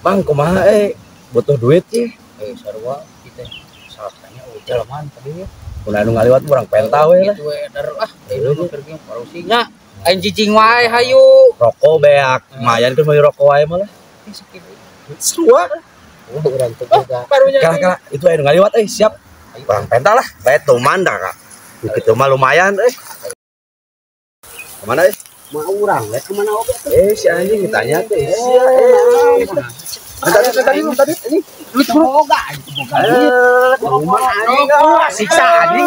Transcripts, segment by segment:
Bang, kumaha butuh duit sih. Sarua kita sakanya jalaman tadi ya. Ulah anu ngaliwat urang penta we lah. Itu eder itu pergi parusinya. Aing cicing wae hayu. Rokok beak, lumayan kan mau rokok wae mah lah. Sarua. Urang teu boga. Kala itu anu ngaliwat siap. Urang penta lah, bae tuman dah Kak. Kitu mah lumayan Kemana Mau urang we kemana oge? Si anjing ditanya teh. Tadi ini Duit boga, itu boga. Rumah anjing Siksa anjing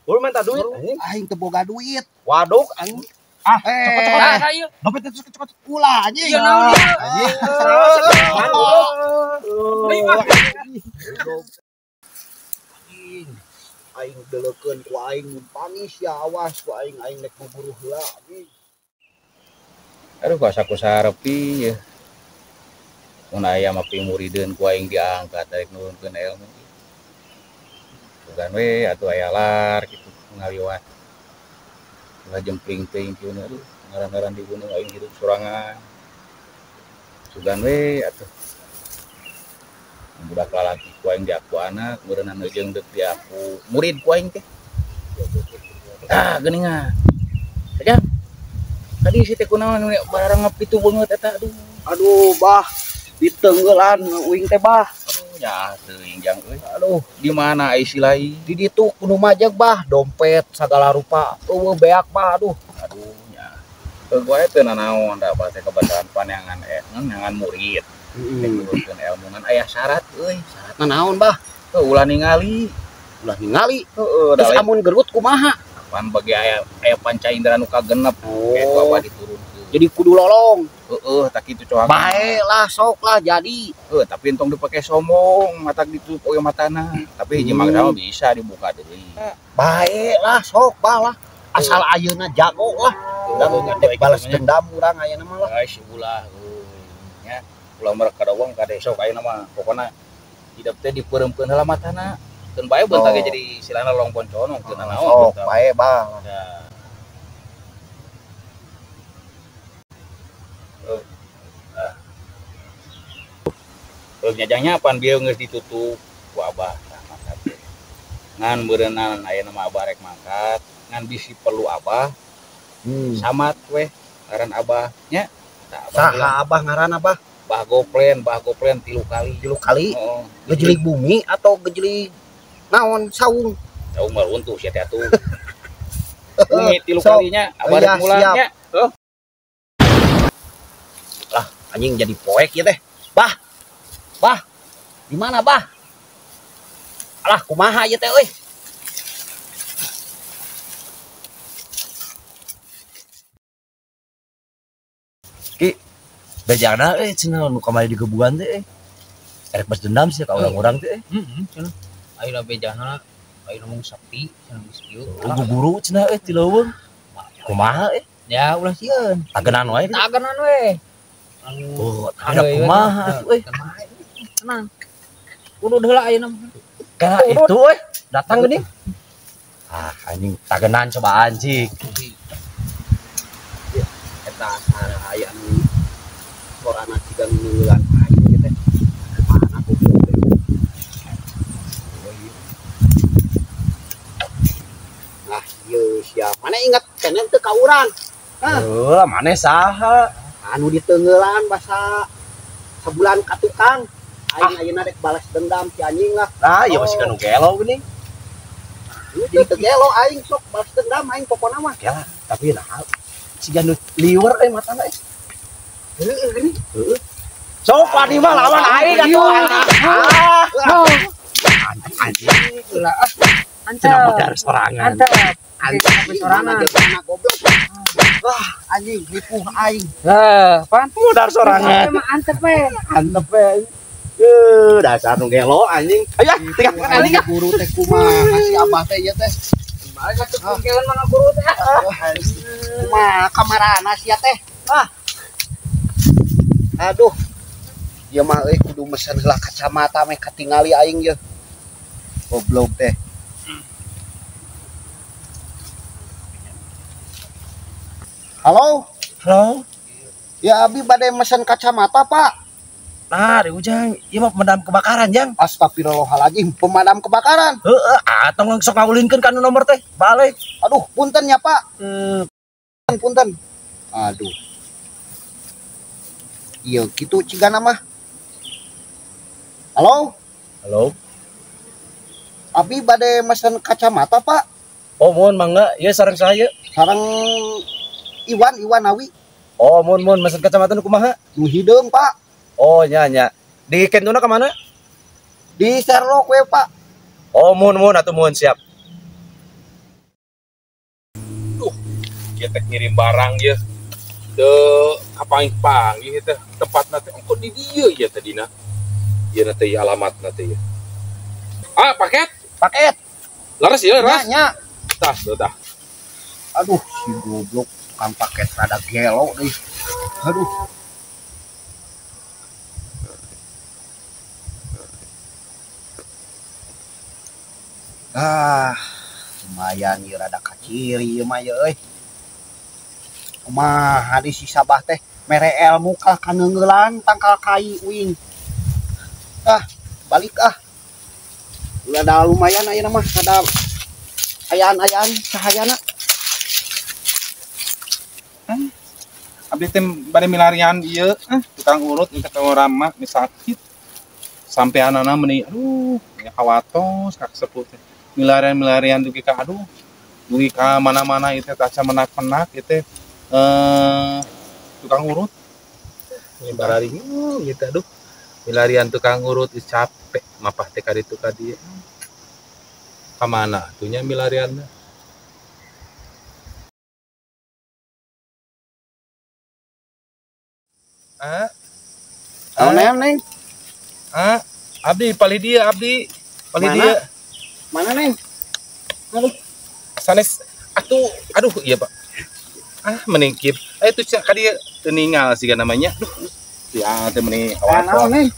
Lu minta duit anjing. Aing teu boga duit. Waduk anjing. Cepet-cepet ayo. Dompet cepet ulah anjing. Iya naon ieu? Anjing. Aing deulekeun ku aing pangis ya awas ku aing nek buburu heula anjing. Aduh kuasa sarepi ya. Mun aya mah pimurideun ku aing diangkat tarik nurunkeun ilmu. Bukan we atuh aya lar kitu ngaliwat. Ulah jempling teuing kieu aduh ngaran-ngaran di gunung aing hidup sorangan. Sugan we atuh. Budak lalaki ku aing diaku anak, meureunna jeung deuk diaku murid ku aing teh. Geuningan. Saja. Tadi si teh kunaon barang ngapitu beungeut eta Aduh bah diteungeulan uing teh bah. Aduh nya teuing jang euy. Aduh di mana ai silai? Di ditu kudu majeg bah dompet segala rupa. Eueuh beak bah aduh. Aduh nya. Teu goe teu nanaon da teh kebetulan panyangan murid. Nurunkeun ilmu ngan aya syarat euy. Syaratna naon bah? Teu ulah ningali. Heeh, terus amun gerut kumaha? Pan bagi aya panca indera nu kagenep. Kayak abah diturunkeun. Jadi kudu lolong. Heeh, tak kitu coak. Bae lah sok lah jadi. Tapi entong dipake sombong, matak ditutup oge matana. Tapi hiji mangsa mah bisa dibuka deui. Bae lah sok lah. Asal ayeuna jago lah. Urang ngedek balas dendam urang ayeuna mah lah. Ai si ulah nya. Ulah merek kadawang kade sok ayeuna mah pokona hidup teh dipeureumkeun heula matana. Keun bae beunta ge jadi silana long ponconong teu nanaon. Sok bae bah. Nyajangnya pan bieu geus ditutup ku abah mangkat. Ngan beureunan ayeuna mah abah rek mangkat, ngan bisi perlu abah. Samat weh ngaran abah nya. Saha abah ngaran abah? Bah goplen 3 kali. 3 kali? Heeh. Gejelik bumi atau gejelik naon saung? Saung mah untuh sia teh atuh. Bumi 3 kalinya abah rek mulanya. Lah anjing jadi poek ya teh. Bah, di mana bah? Alah, kumaha ya teh, euy? Ki, bejana cenah nu kamari di gebuan teh erek balas dendam sih ka urang-urang teh. Cenah. Ayeuna bejana ayeuna mung sepi cenah geus kieu. Guru cenah ti leuweung. Kumaha Ya ulah sieun. Tagenan wae. Tagenan we. Ada kumaha atuh euy. Tenang. Kudu heula ayeuna mah. Ka itu datang geuning. Anjing tagenan cobaan cik. Eta asal aya nu sorana cigan ngeuleuan aing ge teh. Mana goblok teh. Ieu sia. Mana ingat keneh teu ka urang. Maneh saha? Anu diteungeulan basa sebulan ka tukang. Aing ayeuna rek balas dendam si anjing lah. Ieu masih kanu gelo geuning. Jadi teu gelo aing sok balas dendam aing pokona mah. Gela, tapi nah siga nu liweur matana Heeh. Sok ladi mah lawan aing atuh. Anjing ulah cenah modal sorangan. Antep sorangan goblok. Wah, anjing nipu aing. Pan Modal sorangan. emang antep we. Antep we. Dasar nu gelo anjing. Aya, tinggal anjing guru teh kumaha si abah teh ieu teh. Balik atuh pengkeun mah guru teh. Kumaha kamarana sia teh. Aduh. Ieu mah euy kudu mesen heula kacamata meh katingali aing ieu. Goblok teh. Halo, Halo. ya abi bade mesen kacamata pak. Nah, di Ujang, ieu mah pemadam kebakaran, Jang. Astagfirullahaladzim, pemadam kebakaran. Heeh, tong sok ngawulinkeun ka nu nomor teh. Balik. Aduh, punten ya pak. Punten. Aduh. Iya, gitu cigana mah. Halo, Halo. abi bade mesen kacamata pak. Oh, mohon mangga, ieu sareng saya. Sarang Iwan Awi. Oh, mohon mesen kacamata nu kumaha? Nu hideung pak. Oh, nya. Di kentuna ka mana? Di Sherlock we pak. Oh, mohon atuh mohon siap. Ieu teh ngirim barang ya. Kapanggih teh tempatna teh engko di dieu ya tadina. Ieu teh alamatna teh ya. Paket. Paket. Laras ya, laras. Nya. Tah. Aduh, si goblok tukang paket rada gelo deh. Aduh. Lumayan ieu rada kaciri ieu mah ye euy. Kumaha di si Sabah teh mere ilmu kalah kaneungeulan tangkal kai uing. Balik Udah lumayan ayeuna mah ada ayaan-ayaan sahayana. Abdi teh bade milarian ieu, tukang urut minta ka urang mah sakit. Sampai anana meuni aduh, ya kawatos kak sepuh teh. Milarian dugi ka dugi ka mana-mana ieu teh taca menak-menak ieu teh tukang urut. Ini barari gitu aduh. Milarian tukang urut geus capek mapah teh ka ditu ka dieu. Ka mana atunya milarianna? Neng. Abdi palih dia abdi. Palih Mana? dia. Mana Neng? Sanes aduh iya Pak. Meningkip. Itu ka dia teu ningal siga namanya. Duh. Ya teh meuni Naon Neng?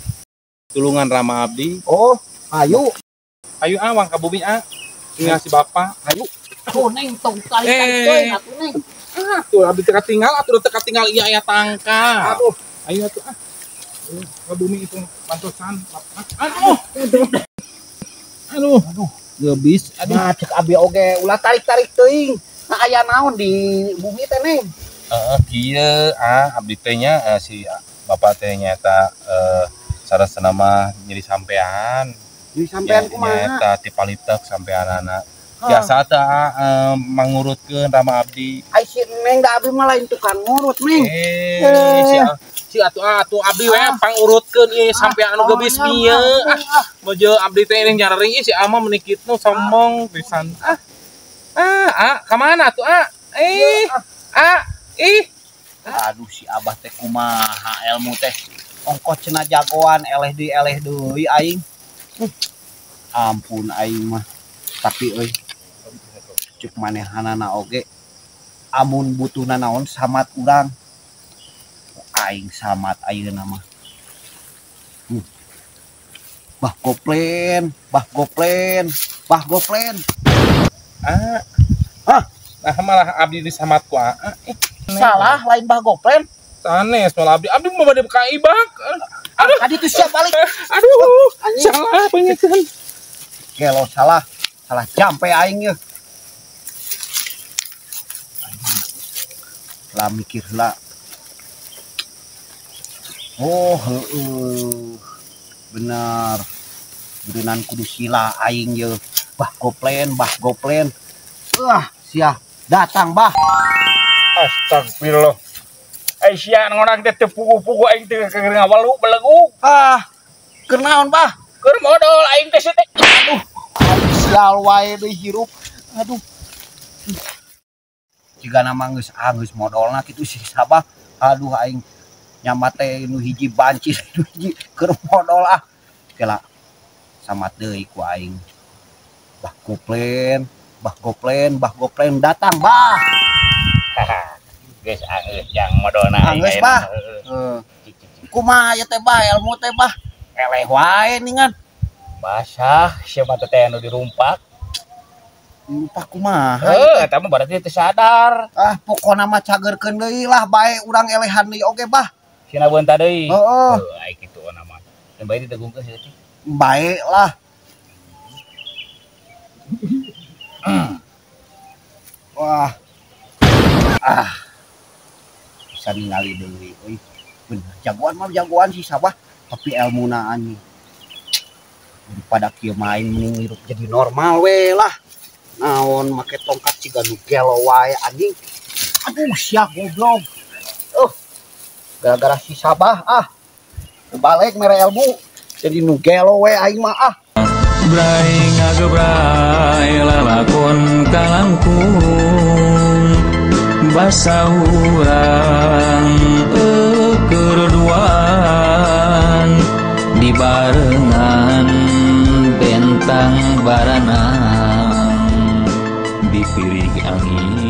Tulungan Rama abdi. Oh, ayo. Ayo awang ka bumi tinggal si bapak. Ayo. Tuh Neng, tong tarik teuing atuh Neng. Tuh abdi teu katinggal atuh teu katinggal ieu aya tangka. Aduh. Ayo atuh ka bumi itu pantosan. Aduh. Gebis. Nah, cek abi oge ulah tarik-tarik teuing. Nah, aya naon di bumi teh Neng? Kieu abdi teh nya si bapak teh nyata saresna mah nyeri sampean. Di sampean kumaha? Nyata ti palitek sampean anak. Biasa teh mangurutkeun Rama abdi. Ai si Neng da abi mah lain tukang ngurut Neng. Si atuh abdi we pangurutkeun ieu sampean anu gebis mieu. Mojo abdi teh ning nyarering si ama menikitnu sombong pisan. Ka mana atuh Aduh si Abah teh kumaha ilmu teh. Ongkos cenah jagoan eleh deui aing. Ampun aing mah. Tapi euy cuk manehanana oge amun butuhna naon samat urang. Aing samat ayeuna mah. Bah goplen. Nah malah abdi disamat ku Salah lain bah goplen. sanes malah abdi mah bade ka ibak. Tadi tuh siap balik. Aduh, salah pengekeun. Gelo salah jampe aing ye. Lah mikir lah. Oh, benar. Berenang kudu sila aing ye. Bah goplen. Sia datang bah. Astagfirullah. Aisyah ngorang teh teu pugu-pugu aing teh keur ngawalu belegu. Keur naon bah? Keur modal aing teh teh. Aduh, sial wae deui hirup. Aduh. Jika nama geus modalna kitu si Sabah. Aduh aing nyamat teh nu hiji bancis nu hiji keur modal Kela samat deui ku aing. Bah goplen datang bah. Geus yang modalna aing. Geus bah. Kumaha ya teh bah ilmu teh bah. Eleh wae ningan. Basah siapa teh anu dirumpak. lupa kumaha. Eta mah berarti teu sadar. Ah pokona mah cagerkeun deui lah bae urang elehan deui oge bah. Sina beunta deui. Heeh. Ai kitu nama. Dan bae ditegungkeun sih. Bae lah. Wah. Bisa ningali deui euy. Bener jagoan mah jagoan sih sabah tapi elmuna anjing. Daripada kieu main mending hirup jadi normal we lah. Naon make tongkat ciga nu gelo wae anjing. Aduh sia goblok. Gara-gara si Sabah balik mere ilmu jadi nu gelo we aing mah Brai ngagebrai lalakon kalangkung basa urang keruduan di barengan bentang baranang di piring angin